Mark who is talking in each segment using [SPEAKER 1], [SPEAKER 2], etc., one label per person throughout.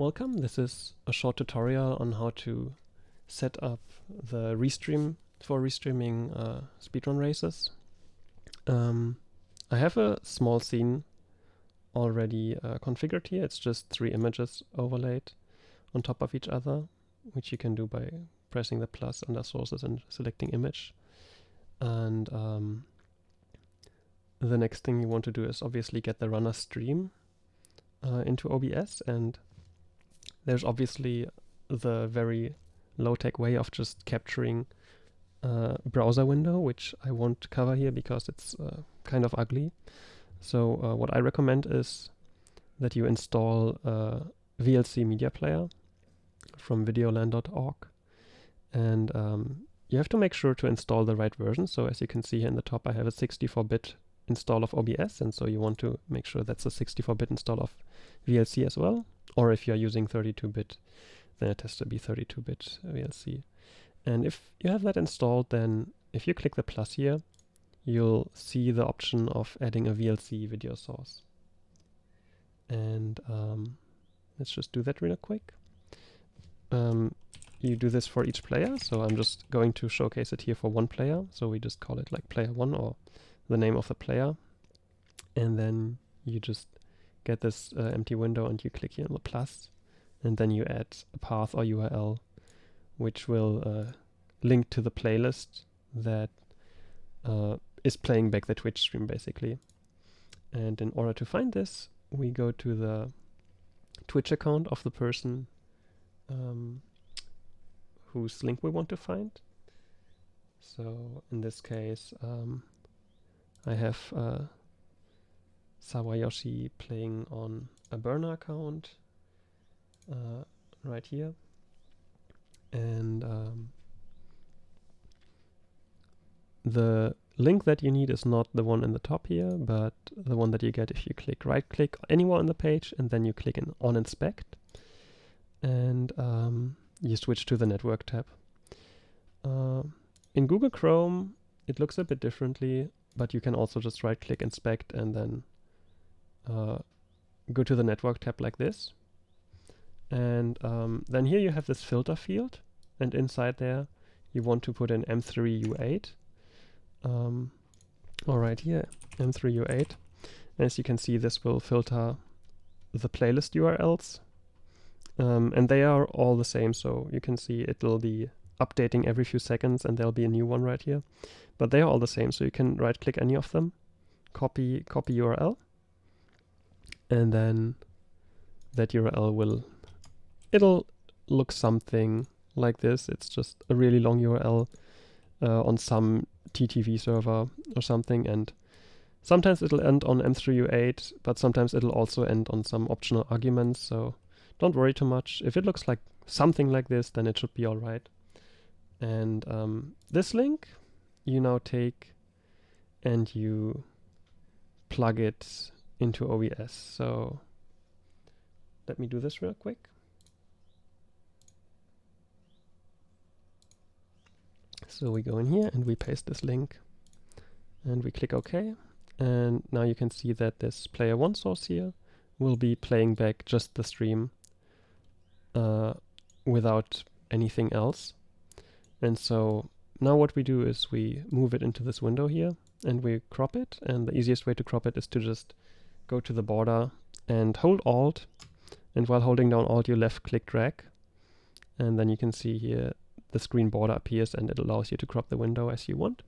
[SPEAKER 1] Welcome, this is a short tutorial on how to set up the restream for restreaming speedrun races. I have a small scene already configured here. It's just 3 images overlaid on top of each other, which you can do by pressing the plus under sources and selecting image. And the next thing you want to do is obviously get the runner stream into OBS, and there's obviously the very low-tech way of just capturing a browser window, which I won't cover here because it's kind of ugly. So what I recommend is that you install a VLC media player from videolan.org, and you have to make sure to install the right version. So as you can see here in the top, I have a 64-bit install of OBS, and so you want to make sure that's a 64-bit install of VLC as well. Or if you're using 32-bit, then it has to be 32-bit VLC. And if you have that installed, then if you click the plus here, you'll see the option of adding a VLC video source. And let's just do that real quick. You do this for each player, so I'm just going to showcase it here for one player. So we just call it like player 1 or the name of the player. And then you just get this empty window and you click here on the plus, and then you add a path or URL which will link to the playlist that is playing back the Twitch stream basically. And in order to find this, we go to the Twitch account of the person whose link we want to find. So in this case, I have Sawayoshi playing on a burner account right here, and the link that you need is not the one in the top here, but the one that you get if you right click anywhere on the page and then you click on inspect, and you switch to the network tab. In Google Chrome it looks a bit differently, but you can also just right click inspect and then go to the network tab like this, and then here you have this filter field, and inside there you want to put in M3U8, or right here M3U8. As you can see, this will filter the playlist URLs, and they are all the same, so you can see it'll be updating every few seconds and there'll be a new one right here, but they are all the same, so you can right click any of them, copy URL, and then that URL it'll look something like this. It's just a really long URL on some TTV server or something, and sometimes it'll end on M3U8, but sometimes it'll also end on some optional arguments, so don't worry too much. If it looks like something like this, then it should be all right. And this link you now take and you plug it into OBS. So let me do this real quick. So we go in here and we paste this link and we click OK. And now you can see that this player 1 source here will be playing back just the stream without anything else. And so now what we do is we move it into this window here and we crop it. And the easiest way to crop it is to just go to the border and hold Alt, and while holding down Alt you left click drag, and then you can see here the screen border appears and it allows you to crop the window as you want.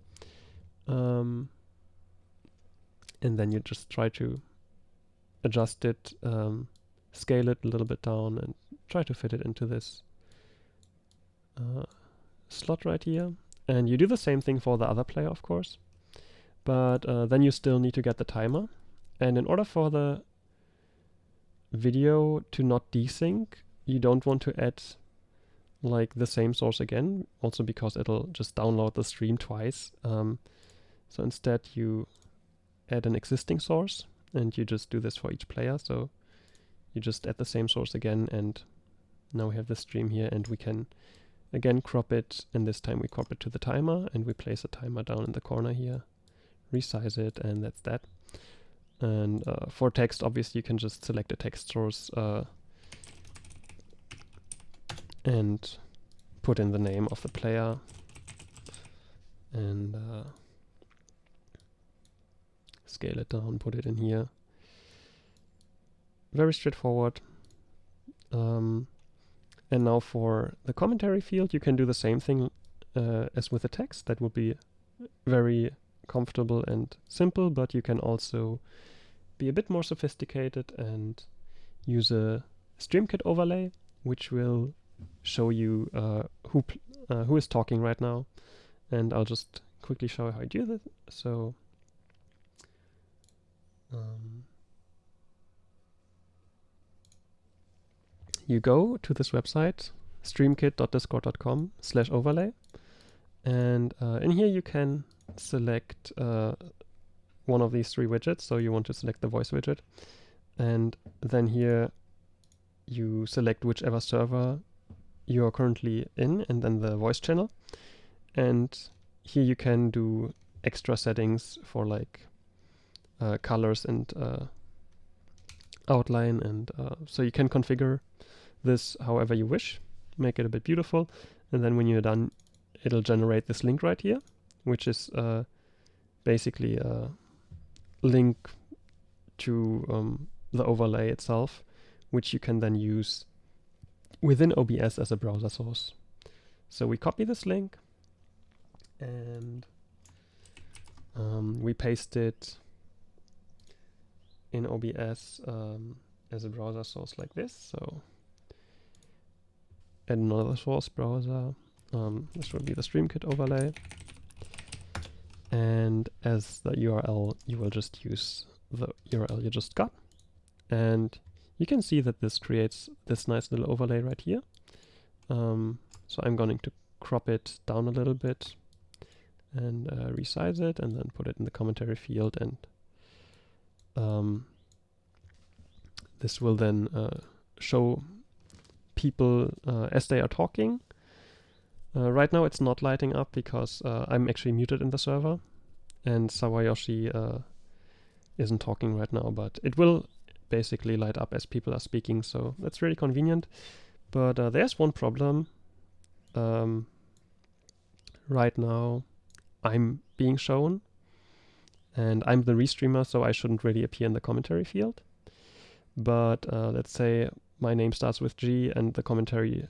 [SPEAKER 1] And then you just try to adjust it, scale it a little bit down and try to fit it into this slot right here. And you do the same thing for the other player, of course, but then you still need to get the timer. And in order for the video to not desync, you don't want to add like the same source again, also because it'll just download the stream twice. So instead you add an existing source, and you just do this for each player. So you just add the same source again, and now we have the stream here, and we can again crop it, and this time we crop it to the timer, and we place a timer down in the corner here, resize it, and that's that. And for text, obviously you can just select a text source and put in the name of the player and scale it down, put it in here. Very straightforward. And now for the commentary field, you can do the same thing as with the text. That would be very comfortable and simple, but you can also be a bit more sophisticated and use a streamkit overlay, which will show you who is talking right now. And I'll just quickly show you how I do this. So you go to this website, streamkit.discord.com/overlay, and in here you can select one of these three widgets. So you want to select the voice widget, and then here you select whichever server you are currently in, and then the voice channel. And here you can do extra settings for like colors and outline, and so you can configure this however you wish, make it a bit beautiful, and then when you're done, it'll generate this link right here, which is basically a link to the overlay itself, which you can then use within OBS as a browser source. So we copy this link and we paste it in OBS as a browser source like this. So add another source browser. This will be the streamkit overlay. And as the URL, you will just use the URL you just got. And you can see that this creates this nice little overlay right here. So I'm going to crop it down a little bit and resize it, and then put it in the commentary field. And this will then show people as they are talking. Right now it's not lighting up because I'm actually muted in the server, and Sawayoshi isn't talking right now, but it will basically light up as people are speaking, so that's really convenient. But there's one problem. Right now I'm being shown, and I'm the restreamer, so I shouldn't really appear in the commentary field. But let's say my name starts with G and the commentary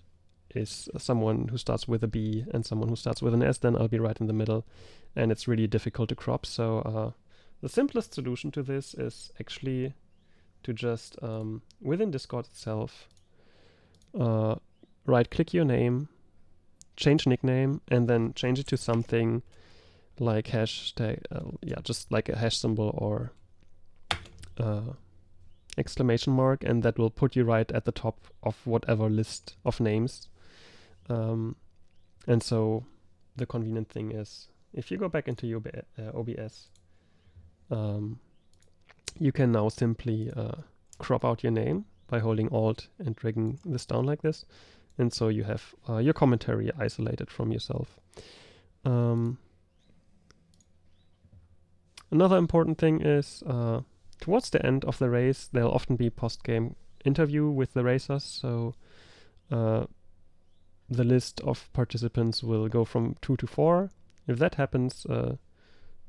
[SPEAKER 1] is someone who starts with a B and someone who starts with an S, then I'll be right in the middle, and it's really difficult to crop. So the simplest solution to this is actually to just, within Discord itself, right-click your name, change nickname, and then change it to something like hashtag, just like a hash symbol or exclamation mark, and that will put you right at the top of whatever list of names. And so the convenient thing is, if you go back into your OBS, you can now simply crop out your name by holding Alt and dragging this down like this. And so you have your commentary isolated from yourself. Another important thing is towards the end of the race, there'll often be post-game interview with the racers. So the list of participants will go from 2 to 4. If that happens,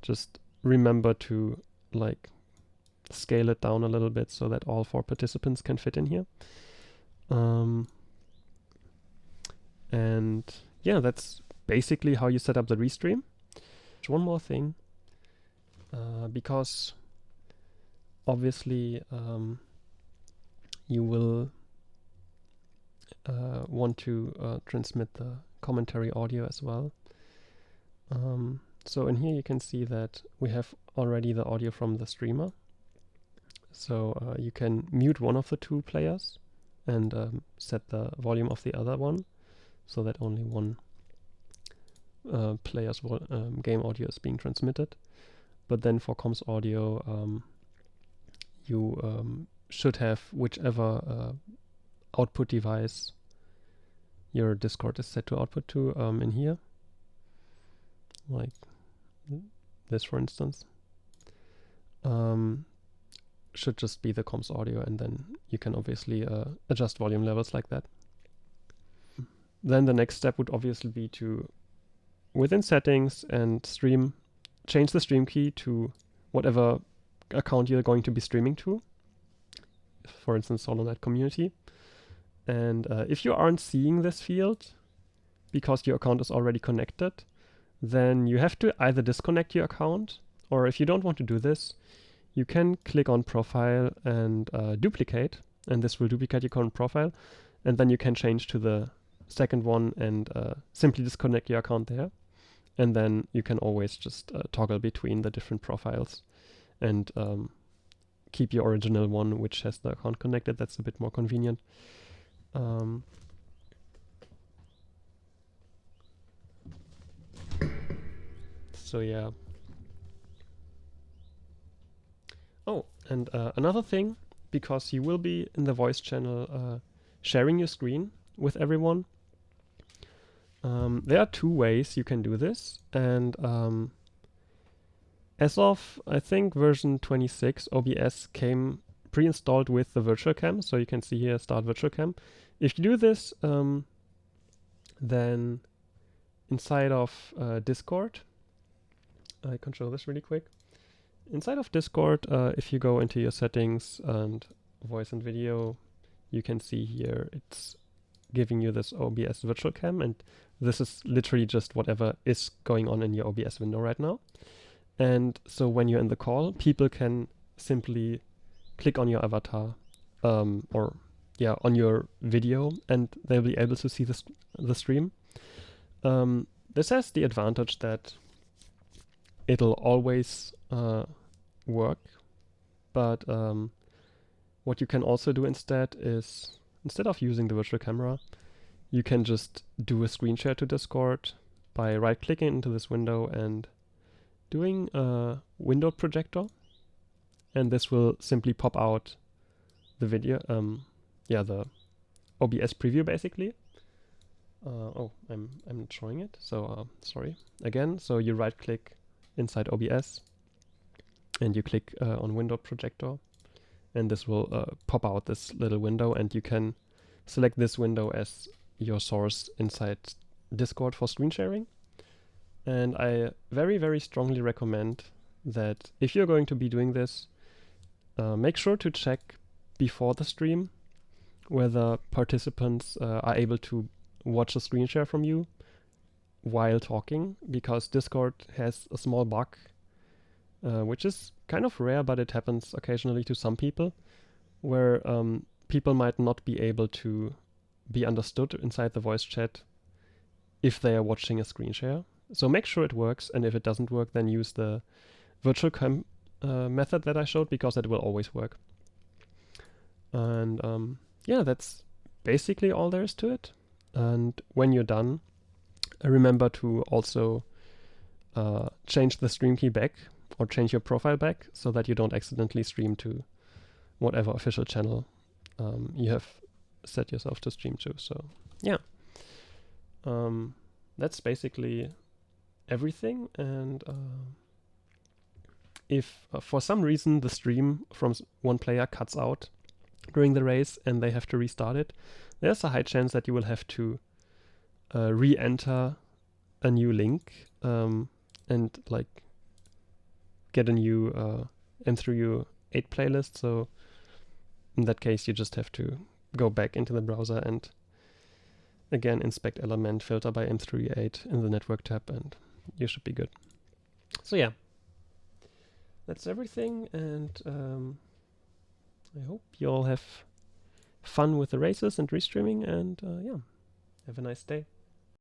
[SPEAKER 1] just remember to like scale it down a little bit so that all 4 participants can fit in here. And yeah, that's basically how you set up the restream. One more thing, because obviously you will want to transmit the commentary audio as well. So in here you can see that we have already the audio from the streamer. So you can mute one of the 2 players and set the volume of the other one so that only one player's game audio is being transmitted. But then for comms audio, you should have whichever output device your Discord is set to output to in here, like this for instance. Should just be the comms audio, and then you can obviously adjust volume levels like that. then the next step would obviously be to, within settings and stream, change the stream key to whatever account you're going to be streaming to. For instance, HoloNet Community. And if you aren't seeing this field because your account is already connected, then you have to either disconnect your account, or if you don't want to do this, you can click on Profile and duplicate, and this will duplicate your current profile, and then you can change to the second one and simply disconnect your account there. And then you can always just toggle between the different profiles and keep your original one, which has the account connected. That's a bit more convenient. So yeah. Oh, and another thing, because you will be in the voice channel sharing your screen with everyone, there are two ways you can do this. And as of, I think, version 26, OBS came pre-installed with the virtual cam. So you can see here, start virtual cam. If you do this, then inside of Discord, I can show this really quick. Inside of Discord, if you go into your settings and voice and video, you can see here it's giving you this OBS virtual cam, and this is literally just whatever is going on in your OBS window right now. And so when you're in the call, people can simply click on your avatar or on your video, and they'll be able to see the stream. This has the advantage that it'll always work, but what you can also do instead is, instead of using the virtual camera, you can just do a screen share to Discord by right-clicking into this window and doing a window projector, and this will simply pop out the video, the OBS preview basically. Oh, I'm not showing it, so sorry. Again, so you right-click inside OBS and you click on window projector, and this will pop out this little window, and you can select this window as your source inside Discord for screen sharing. And I very, very strongly recommend that if you're going to be doing this, make sure to check before the stream whether participants are able to watch a screen share from you while talking, because Discord has a small bug, which is kind of rare, but it happens occasionally to some people, where people might not be able to be understood inside the voice chat if they are watching a screen share. So make sure it works, and if it doesn't work, then use the virtual cam method that I showed, because that will always work. And that's basically all there is to it. And when you're done, remember to also change the stream key back, or change your profile back, so that you don't accidentally stream to whatever official channel you have set yourself to stream to. So yeah, that's basically everything. And if for some reason the stream from one player cuts out during the race and they have to restart it, there's a high chance that you will have to re-enter a new link and like get a new M3U8 playlist. So in that case, you just have to go back into the browser and again inspect element, filter by M3U8 in the network tab, and you should be good. So yeah, that's everything, and I hope you all have fun with the races and restreaming, and have a nice day.